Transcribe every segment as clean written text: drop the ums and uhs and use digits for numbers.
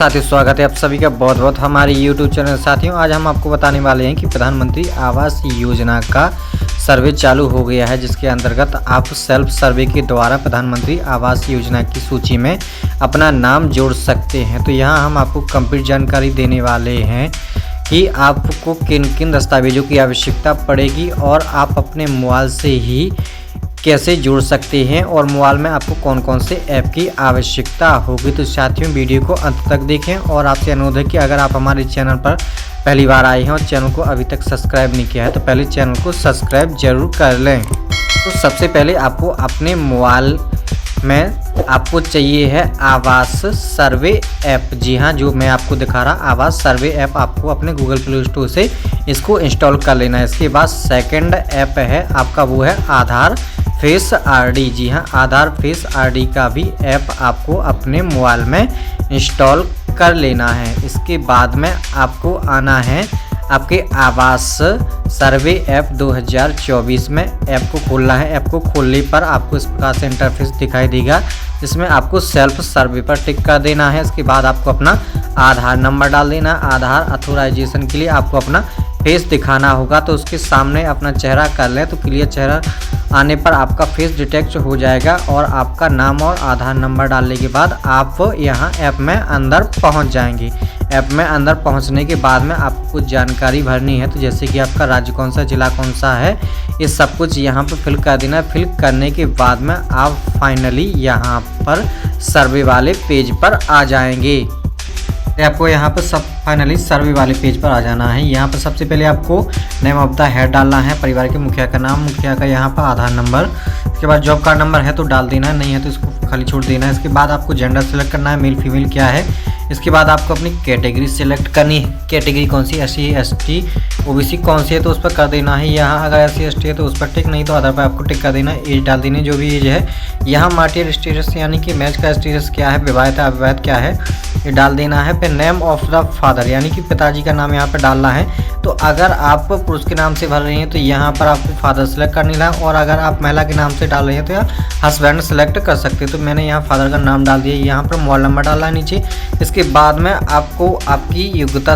साथियों स्वागत है आप सभी का बहुत बहुत हमारे YouTube चैनल। साथियों आज हम आपको बताने वाले हैं कि प्रधानमंत्री आवास योजना का सर्वे चालू हो गया है, जिसके अंतर्गत आप सेल्फ सर्वे के द्वारा प्रधानमंत्री आवास योजना की सूची में अपना नाम जोड़ सकते हैं। तो यहाँ हम आपको कंप्लीट जानकारी देने वाले हैं कि आपको किन किन दस्तावेजों की आवश्यकता पड़ेगी और आप अपने मोबाइल से ही कैसे जुड़ सकते हैं और मोबाइल में आपको कौन कौन से ऐप की आवश्यकता होगी। तो साथियों वीडियो को अंत तक देखें और आपसे अनुरोध है कि अगर आप हमारे चैनल पर पहली बार आए हैं और चैनल को अभी तक सब्सक्राइब नहीं किया है तो पहले चैनल को सब्सक्राइब जरूर कर लें। तो सबसे पहले आपको अपने मोबाइल में आपको चाहिए है आवास सर्वे ऐप। जी हाँ, जो मैं आपको दिखा रहा आवास सर्वे ऐप आपको अपने गूगल प्ले स्टोर से इसको इंस्टॉल कर लेना है। इसके बाद सेकंड ऐप है आपका, वो है आधार फेस आरडी। जी हाँ, आधार फेस आरडी का भी ऐप आपको अपने मोबाइल में इंस्टॉल कर लेना है। इसके बाद में आपको आना है आपके आवास सर्वे ऐप 2024 में ऐप को खोलना है। ऐप को खोलने पर आपको इस प्रकार से इंटरफेस दिखाई देगा, जिसमें आपको सेल्फ सर्वे पर टिक कर देना है। इसके बाद आपको अपना आधार नंबर डाल देना। आधार अथोराइजेशन के लिए आपको अपना फेस दिखाना होगा, तो उसके सामने अपना चेहरा कर लें तो क्लियर चेहरा आने पर आपका फेस डिटेक्ट हो जाएगा और आपका नाम और आधार नंबर डालने के बाद आप यहाँ ऐप में अंदर पहुँच जाएंगे। ऐप में अंदर पहुँचने के बाद में आपको कुछ जानकारी भरनी है, तो जैसे कि आपका राज्य कौन सा, जिला कौन सा है, ये सब कुछ यहाँ पर फिल कर देना है। फिल करने के बाद में आप फाइनली यहाँ पर सर्वे वाले पेज पर आ जाएंगे। आपको यहाँ पर सब फाइनली सर्वे वाले पेज पर आ जाना है। यहाँ पर सबसे पहले आपको नेम ऑफ द हेड डालना है, परिवार के मुखिया का नाम, मुखिया का यहाँ पर आधार नंबर। इसके बाद जॉब कार्ड नंबर है तो डाल देना है, नहीं है तो इसको खाली छोड़ देना है। इसके बाद आपको जेंडर सेलेक्ट करना है, मेल फीमेल क्या है। इसके बाद आपको अपनी कैटेगरी सेलेक्ट करनी है, कैटेगरी कौन सी, SC ST OBC कौन सी है तो उस पर कर देना है। यहाँ अगर SC ST है तो उस पर टिक, नहीं तो आधार पर आपको टिक कर देना है। एज डाल देनी है, जो भी एज है। यहाँ मार्टियल स्टेटस यानी कि मैच का स्टेटस क्या है, विवाहित है अविवाहित क्या है, ये डाल देना है। फिर नेम ऑफ द फादर यानी कि पिताजी का नाम यहाँ पर डालना है। तो अगर आप पुरुष के नाम से भर रही हैं तो यहाँ पर आपको फादर सेलेक्ट करनी है, और अगर आप महिला के नाम से डाल रही हैं तो यहाँ हस्बैंड सेलेक्ट कर सकते हैं। तो मैंने यहाँ फादर का नाम डाल दिया। यहाँ पर मोबाइल नंबर डालना है नीचे। इसके बाद में आपको आपकी योग्यता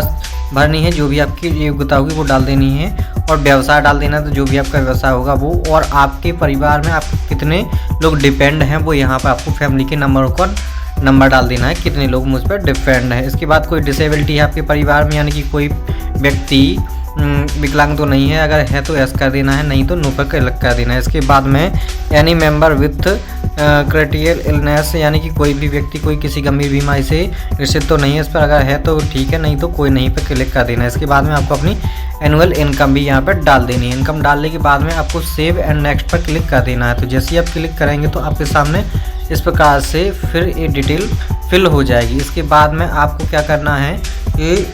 भरनी है, जो भी आपकी योग्यता होगी वो डाल देनी है, और व्यवसाय डाल देना, तो जो भी आपका व्यवसाय होगा वो, और आपके परिवार में आप कितने लोग डिपेंड हैं वो यहाँ पर आपको फैमिली के नंबर डाल देना है, कितने लोग मुझ पर डिपेंड है। इसके बाद कोई डिसेबिलिटी है आपके परिवार में, यानी कि कोई व्यक्ति विकलांग तो नहीं है, अगर है तो एस कर देना है, नहीं तो नो पर क्लिक कर देना है। इसके बाद में any member with critical illness यानी कि कोई भी व्यक्ति कोई किसी गंभीर बीमारी से ग्रसित तो नहीं है, इस पर अगर है तो ठीक है, नहीं तो कोई नहीं पर क्लिक कर देना है। इसके बाद में आपको अपनी एनुअल इनकम भी यहाँ पर डाल देनी है। इनकम डालने के बाद में आपको सेव एंड नेक्स्ट पर क्लिक कर देना है। तो जैसे ही आप क्लिक करेंगे तो आपके सामने इस प्रकार से फिर ये डिटेल फिल हो जाएगी। इसके बाद में आपको क्या करना है कि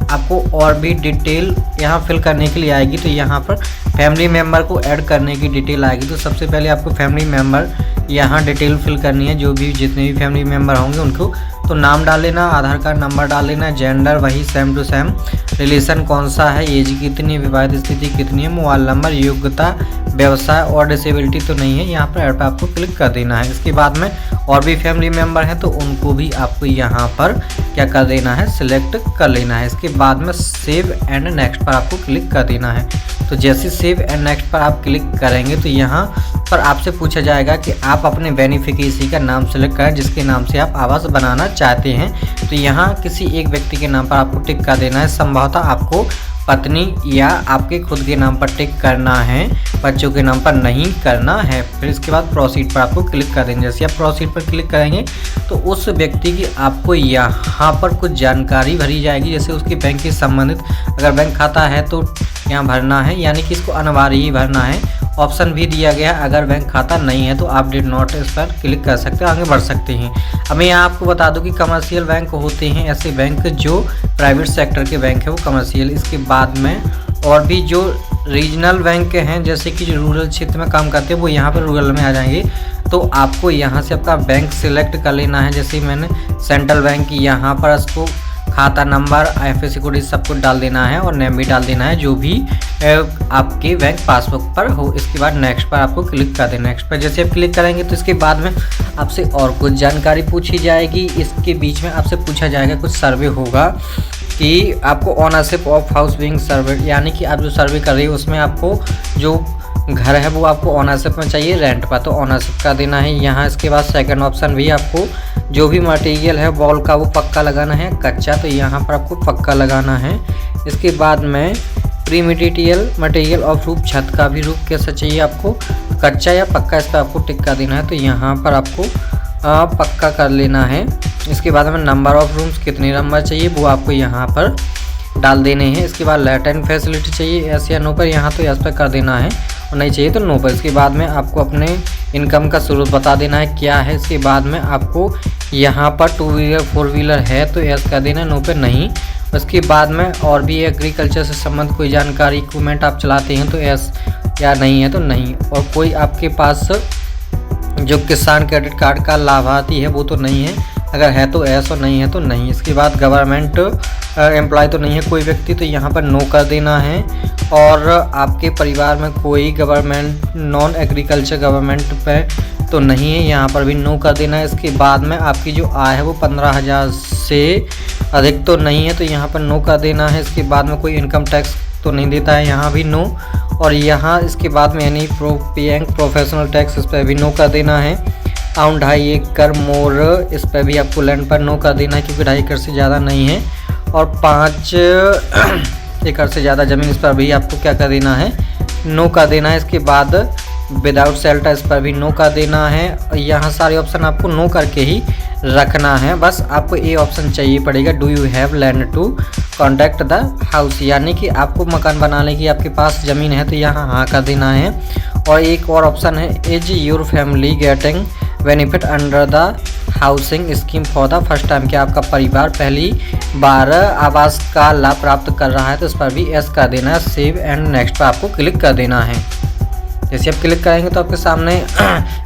आपको और भी डिटेल यहाँ फिल करने के लिए आएगी। तो यहाँ पर फैमिली मेम्बर को ऐड करने की डिटेल आएगी। तो सबसे पहले आपको फैमिली मेम्बर यहाँ डिटेल फिल करनी है, जो भी जितने भी फैमिली मेम्बर होंगे उनको। तो नाम डाल लेना, आधार कार्ड नंबर डाल लेना, जेंडर वही सेम टू सेम, रिलेशन कौन सा है, एज कितनी है, विवाहित स्थिति कितनी है, मोबाइल नंबर, योग्यता, व्यवसाय और डिसेबिलिटी तो नहीं है, यहाँ पर ऐड पर आपको क्लिक कर देना है। इसके बाद में और भी फैमिली मेम्बर हैं तो उनको भी आपको यहाँ पर क्या कर देना है, सिलेक्ट कर लेना है। इसके बाद में सेव एंड नेक्स्ट पर आपको क्लिक कर देना है। तो जैसे सेव एंड नेक्स्ट पर आप क्लिक करेंगे तो यहाँ पर आपसे पूछा जाएगा कि आप अपने बेनिफिशियरी का नाम सेलेक्ट करें जिसके नाम से आप आवास बनाना चाहते हैं। तो यहाँ किसी एक व्यक्ति के नाम पर आपको टिक कर देना है। संभवतः आपको पत्नी या आपके खुद के नाम पर टिक करना है, बच्चों के नाम पर नहीं करना है। फिर इसके बाद प्रोसीड पर आपको क्लिक कर देंगे। जैसे आप प्रोसीड पर क्लिक करेंगे तो उस व्यक्ति की आपको यहाँ पर कुछ जानकारी भरी जाएगी, जैसे उसके बैंक के संबंधित अगर बैंक खाता है तो यहाँ भरना है, यानी कि इसको अनिवार्य ही भरना है। ऑप्शन भी दिया गया है, अगर बैंक खाता नहीं है तो आप डिड नॉट इस पर क्लिक कर सकते हैं, आगे बढ़ सकते हैं। अब मैं यहाँ आपको बता दूं कि कमर्शियल बैंक होते हैं ऐसे बैंक, जो प्राइवेट सेक्टर के बैंक है वो कमर्शियल। इसके बाद में और भी जो रीजनल बैंक हैं, जैसे कि जो रूरल क्षेत्र में काम करते हैं वो यहाँ पर रूरल में आ जाएंगे। तो आपको यहाँ से आपका बैंक सिलेक्ट कर लेना है। जैसे मैंने सेंट्रल बैंक यहाँ पर इसको खाता नंबर, IFSC कोड सब कुछ डाल देना है और नेम भी डाल देना है, जो भी आपके बैंक पासबुक पर हो। इसके बाद नेक्स्ट पर आपको क्लिक कर देना। नेक्स्ट पर जैसे आप क्लिक करेंगे तो इसके बाद में आपसे और कुछ जानकारी पूछी जाएगी। इसके बीच में आपसे पूछा जाएगा, कुछ सर्वे होगा कि आपको ओनरशिप ऑफ हाउस बीइंग सर्वे, यानी कि आप जो सर्वे कर रही है उसमें आपको जो घर है वो आपको ओनरशिप में चाहिए, रेंट पर, तो ओनरशिप का देना है यहाँ। इसके बाद सेकंड ऑप्शन भी आपको जो भी मटेरियल है वॉल का वो पक्का लगाना है, कच्चा, तो यहाँ पर आपको पक्का लगाना है। इसके बाद में मटेरियल ऑफ रूफ, छत का भी रूफ कैसा चाहिए आपको, कच्चा या पक्का, इस पर आपको टिक कर देना है, तो यहाँ पर आपको पक्का कर लेना है। इसके बाद में नंबर ऑफ रूम्स, कितने नंबर चाहिए वो आपको यहाँ पर डाल देने हैं। इसके बाद लैट्रिन फैसिलिटी चाहिए एस या नो पर, यहाँ तो एस पर कर देना है, और नहीं चाहिए तो नो पर। इसके बाद में आपको अपने इनकम का स्रोत बता देना है क्या है। इसके बाद में आपको यहाँ पर 2 व्हीलर 4 व्हीलर है तो एस कर देना, नो पे नहीं। उसके बाद में और भी एग्रीकल्चर से संबंधित कोई जानकारी इक्विपमेंट आप चलाते हैं तो एस, या नहीं है तो नहीं। और कोई आपके पास जो किसान क्रेडिट कार्ड का लाभार्थी है वो तो नहीं है, अगर है तो एस और नहीं है तो नहीं। इसके बाद गवर्नमेंट एम्प्लॉय तो नहीं है कोई व्यक्ति, तो यहाँ पर नो कर देना है। और आपके परिवार में कोई गवर्नमेंट नॉन एग्रीकल्चर गवर्नमेंट पे तो नहीं है, यहाँ पर भी नो कर देना है। इसके बाद में आपकी जो आय है वो 15,000 से अधिक तो नहीं है, तो यहाँ पर नो कर देना है। इसके बाद में कोई इनकम टैक्स तो नहीं देता है, यहाँ भी नो। और यहाँ इसके बाद में यानी पेइंग प्रोफेशनल टैक्स, इस पर भी नो कर देना है। 2.5 एकड़ मोर, इस पर भी आपको लैंड पर नो कर देना है क्योंकि 2.5 एकड़ से ज़्यादा नहीं है। और 5 एकड़ से ज़्यादा ज़मीन, इस पर भी आपको क्या कर देना है, नो कर देना है। इसके बाद विदाउट शेल्टर, इस पर भी नो कर देना है। और यहाँ सारे ऑप्शन आपको नो करके ही रखना है, बस आपको ये ऑप्शन चाहिए पड़ेगा, do you have land to contract the house, यानी कि आपको मकान बनाने की आपके पास ज़मीन है तो यहाँ हाँ कर देना है। और एक और ऑप्शन है, is your family getting benefit under the housing scheme for the first time, क्या आपका परिवार पहली बार आवास का लाभ प्राप्त कर रहा है, तो इस पर भी एस कर देना है। सेव एंड नेक्स्ट पर आपको क्लिक कर देना है। जैसे आप क्लिक करेंगे तो आपके सामने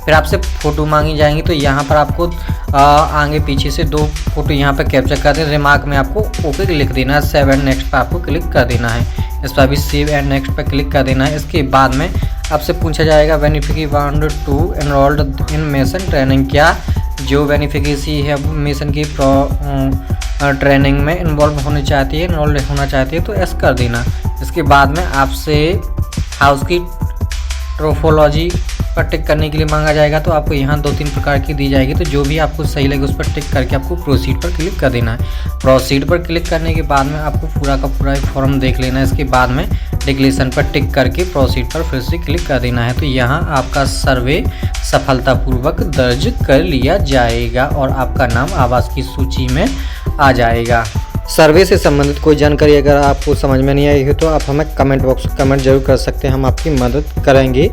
फिर आपसे फ़ोटो मांगी जाएंगी, तो यहाँ पर आपको आगे पीछे से 2 फोटो यहाँ पर कैप्चर कर दें। रिमार्क में आपको ओके लिख देना है। सेव एंड नेक्स्ट पर आपको क्लिक कर देना है। इस पर भी सेव एंड नेक्स्ट पर क्लिक कर देना है। इसके बाद में आपसे पूछा जाएगा beneficiary want to enrolled in mason training, क्या जो बेनिफिशियरी है मेसन की ट्रेनिंग में इन्वॉल्व होना चाहती है, इन्वॉल्व होना चाहती है तो एस कर देना। इसके बाद में आपसे हाउस की ट्रोफोलॉजी पर टिक करने के लिए मांगा जाएगा, तो आपको यहाँ 2-3 प्रकार की दी जाएगी, तो जो भी आपको सही लगे उस पर टिक करके आपको प्रोसीड पर क्लिक कर देना है। प्रोसीड पर क्लिक करने के बाद में आपको पूरा का पूरा फॉर्म देख लेना है। इसके बाद में डिक्लेरेशन पर टिक करके प्रोसीड पर फिर से क्लिक कर देना है, तो यहाँ आपका सर्वे सफलतापूर्वक दर्ज कर लिया जाएगा और आपका नाम आवास की सूची में आ जाएगा। सर्वे से संबंधित कोई जानकारी अगर आपको समझ में नहीं आई हो तो आप हमें कमेंट बॉक्स में कमेंट जरूर कर सकते हैं, हम आपकी मदद करेंगे।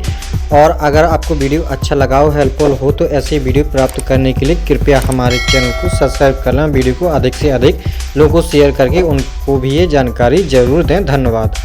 और अगर आपको वीडियो अच्छा लगा हो, हेल्पफुल हो, तो ऐसे वीडियो प्राप्त करने के लिए कृपया हमारे चैनल को सब्सक्राइब कर लें। वीडियो को अधिक से अधिक लोगों को शेयर करके उनको भी ये जानकारी जरूर दें। धन्यवाद।